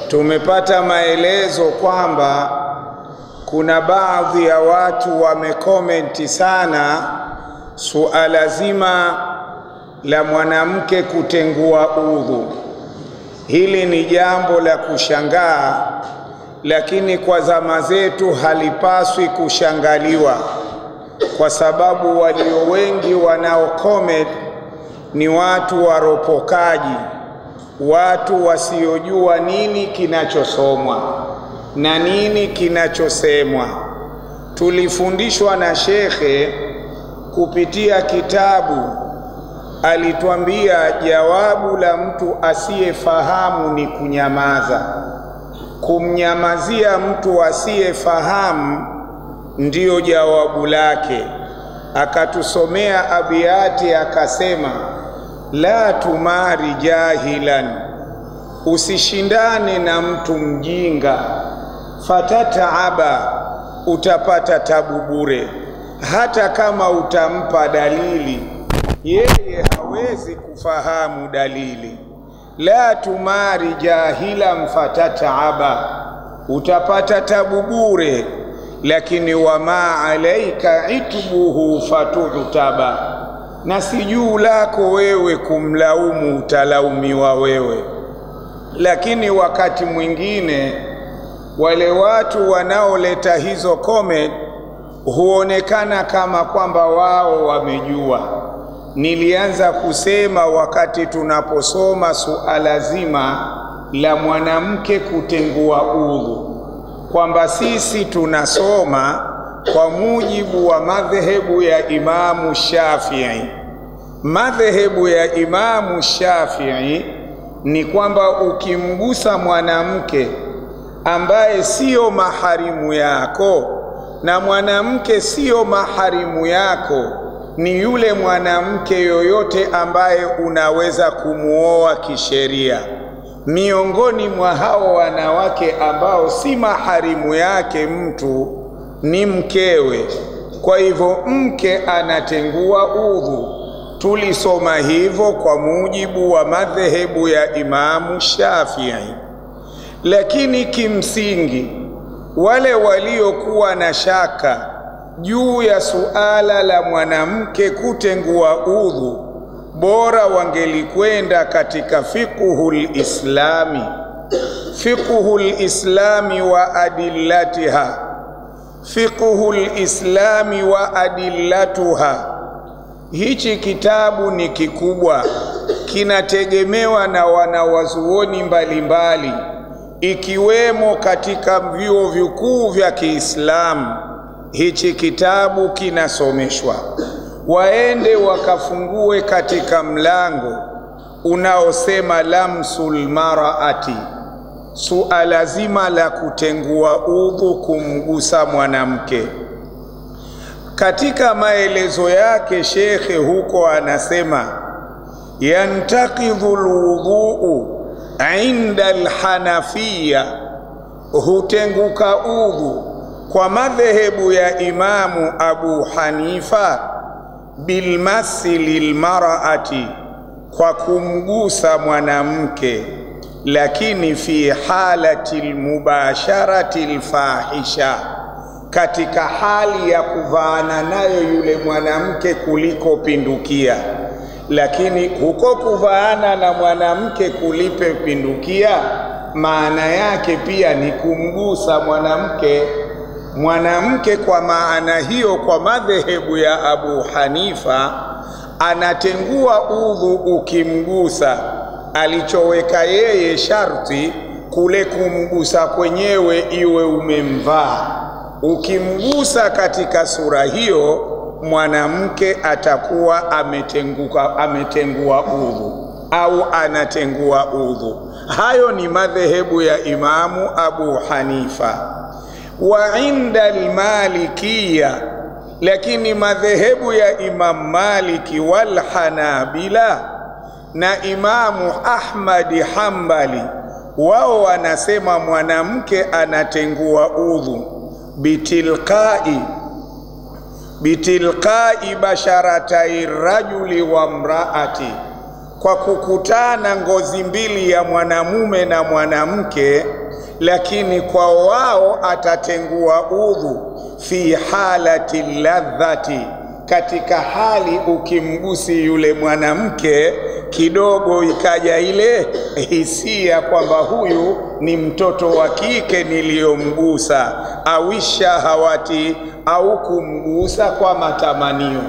Tumepata maelezo kwamba kuna baadhi ya watu wamekomenti sana suala zima la mwanamke kutengua udhu. Hili ni jambo la kushangaa, lakini kwa zama zetu halipaswi kushangaliwa, kwa sababu walio wengi wanaokomenti ni watu waropokaji, watu wasiojua nini kinachosomwa na nini kinachosemwa. Tulifundishwa na shekhe kupitia kitabu, alituambia jawabu la mtu asiyefahamu ni kunyamaza. Kumnyamazia mtu asiyefahamu ndiyo jawabu lake. Akatusomea abiyati akasema, la tumari jahilan, usishindane na mtu mjinga, fatataaba, utapata tabu bure. Hata kama utampa dalili, yeye hawezi kufahamu dalili. La tumari jahilan fatataaba, utapata tabu bure. Lakini wama alaika itbuhu fatutaba, na si juu lako wewe kumlaumu, utalaumiwa wewe. Lakini wakati mwingine wale watu wanaoleta hizo comment huonekana kama kwamba wao wamejua. Nilianza kusema wakati tunaposoma suala zima la mwanamke kutengua udhu, kwamba sisi tunasoma kwa mujibu wa madhehebu ya Imamu Shafi'i. Madhehebu ya Imamu Shafi'i ni kwamba ukimgusa mwanamke ambaye sio maharimu yako, na mwanamke sio maharimu yako ni yule mwanamke yoyote ambaye unaweza kumuoa kisheria. Miongoni mwa hao wanawake ambao si maharimu yake mtu ni mkewe. Kwa hivyo mke anatengua udhu. Tulisoma hivyo kwa mujibu wa madhehebu ya Imamu Shafi'i. Lakini kimsingi wale waliokuwa na shaka juu ya suala la mwanamke kutengua udhu, bora wangelikwenda katika fiqhul islami, fiqhul islami wa adillatiha, fiqhul islami wa adillatuha. Hichi kitabu ni kikubwa, kinategemewa na wanawazuoni mbalimbali, ikiwemo katika vyuo vikuu vya Kiislamu. Hichi kitabu kinasomeshwa. Waende wakafungue katika mlango unaosema lamsul mar'ati, suala zima la kutengua udhu, kumgusa mwanamke. Katika maelezo yake shekhe huko anasema, yantaqidhu alwudhu inda alhanafiyya, hutenguka udhu kwa madhehebu ya Imamu Abu Hanifa bilmasi lilmar'ati, kwa kumgusa mwanamke, lakini fi halati almubasharati alfahisha, katika hali ya kuvaana nayo yule mwanamke kuliko pindukia. Lakini huko kuvaana na mwanamke kulipe pindukia, maana yake pia ni kumgusa mwanamke. Mwanamke kwa maana hiyo, kwa madhehebu ya Abu Hanifa, anatengua udhu ukimgusa. Alichoweka yeye sharti kule kumgusa kwenyewe iwe umemvaa. Ukimgusa katika sura hiyo, mwanamke atakuwa ametengua udhu au anatengua udhu. Hayo ni madhehebu ya Imamu Abu Hanifa. Wa inda al-Malikiyya, lakini madhehebu ya Imam Maliki wal Hanabila na Imamu Ahmad Hanbali, wao wanasema mwanamke anatengua udhu bitilqai basharatai rajuli wa mraati, kwa kukutana ngozi mbili ya mwanamume na mwanamke lakini kwa wao atatengua udhu fi halati ladhati, katika hali ukimgusi yule mwanamke kidogo ikaja ile hisia kwamba huyu ni mtoto wa kike niliyomgusa, au shahawati, au kumgusa kwa matamanio.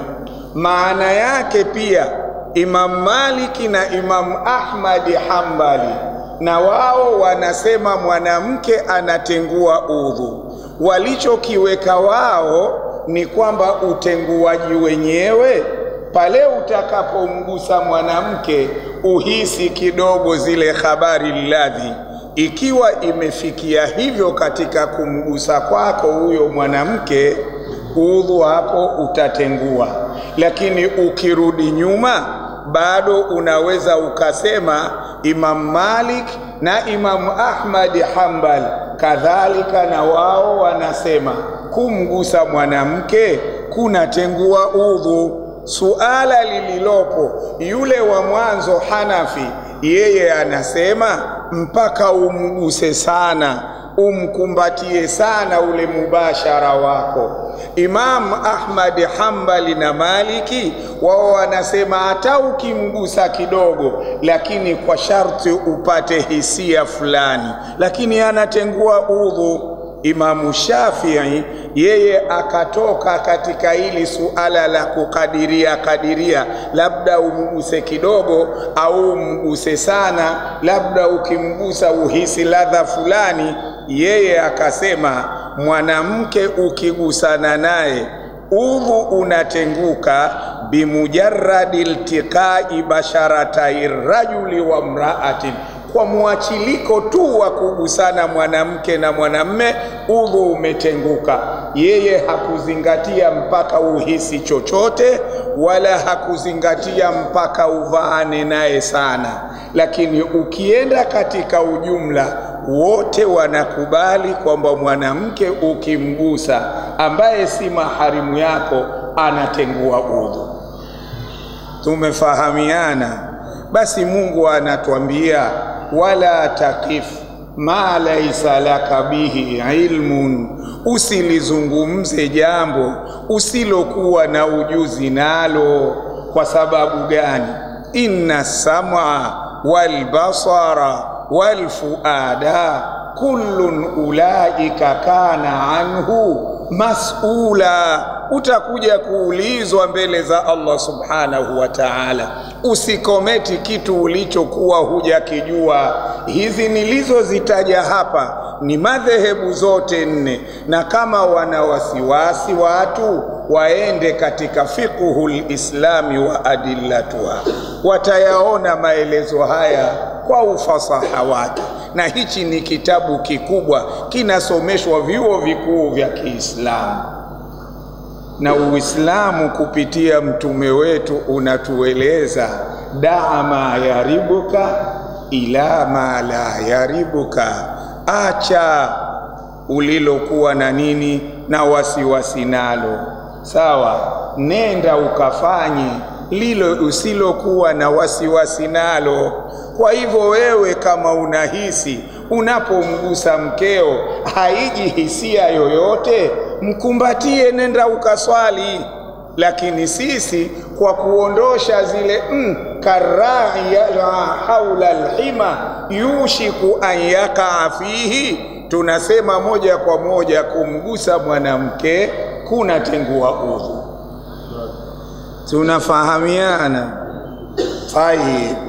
Maana yake pia Imam Maliki na Imam Ahmadi Hanbali na wao wanasema mwanamke anatengua udhu. Walichokiweka wao ni kwamba utenguaji wenyewe pale utakapomgusa mwanamke uhisi kidogo zile habari ladhi. Ikiwa imefikia hivyo katika kumgusa kwako huyo mwanamke, udhu hapo utatengua. Lakini ukirudi nyuma bado unaweza ukasema Imam Malik na Imam Ahmad Hanbal kadhalika na wao wanasema kumgusa mwanamke kunatengua udhu. Suala lililopo, yule wa mwanzo Hanafi yeye anasema mpaka umguse sana, umkumbatie sana ule mubashara wako. Imam Ahmad Hanbali na Maliki wao wanasema hata ukimgusa kidogo, lakini kwa sharti upate hisia fulani, lakini anatengua udhu. Imamu Shafi'i yeye akatoka katika hili suala la kukadiria, labda umguse kidogo au umguse sana, labda ukimgusa uhisi ladha fulani. Yeye akasema mwanamke ukigusana naye udhu unatenguka bimujarradi iltiqai basharatai rajuli wa mraatin, kwa muachiliko tu wa kugusana mwanamke na mwanamme udhu umetenguka. Yeye hakuzingatia mpaka uhisi chochote, wala hakuzingatia mpaka uvaane naye sana. Lakini ukienda katika ujumla, wote wanakubali kwamba mwanamke ukimgusa ambaye si maharimu yako anatengua udhu. Tumefahamiana? Basi Mungu anatuambia wala takif ma laysa laka bihi ilmun, usilizungumze jambo usilokuwa na ujuzi nalo. Kwa sababu gani? Inna sam'a wal basara wal fuada kullun ulaika kana anhu mas'ula. Utakuja kuulizwa mbele za Allah subhanahu wa ta'ala. Usikometi kitu ulichokuwa hujakijua. Hizi nilizozitaja hapa ni madhehebu zote nne, na kama wana wasiwasi watu waende katika fiqhul islami wa adillatuha, watayaona maelezo haya kwa ufasaha wake. Na hichi ni kitabu kikubwa kinasomeshwa vyuo vikuu vya Kiislamu, na Uislamu kupitia mtume wetu unatueleza daa ma yaribuka ila ma la yaribuka, acha ulilokuwa na nini na wasiwasi nalo, sawa, nenda ukafanye lilo usilokuwa na wasiwasi nalo. Kwa hivyo wewe kama unahisi unapomgusa mkeo haiji hisia yoyote, mkumbatie, nenda ukaswali. Lakini sisi kwa kuondosha zile karai ya haula alhima yushiku an yakaa fihi, tunasema moja kwa moja kumgusa mwanamke kunatengua udhu. Tunafahamiana? Tayeb.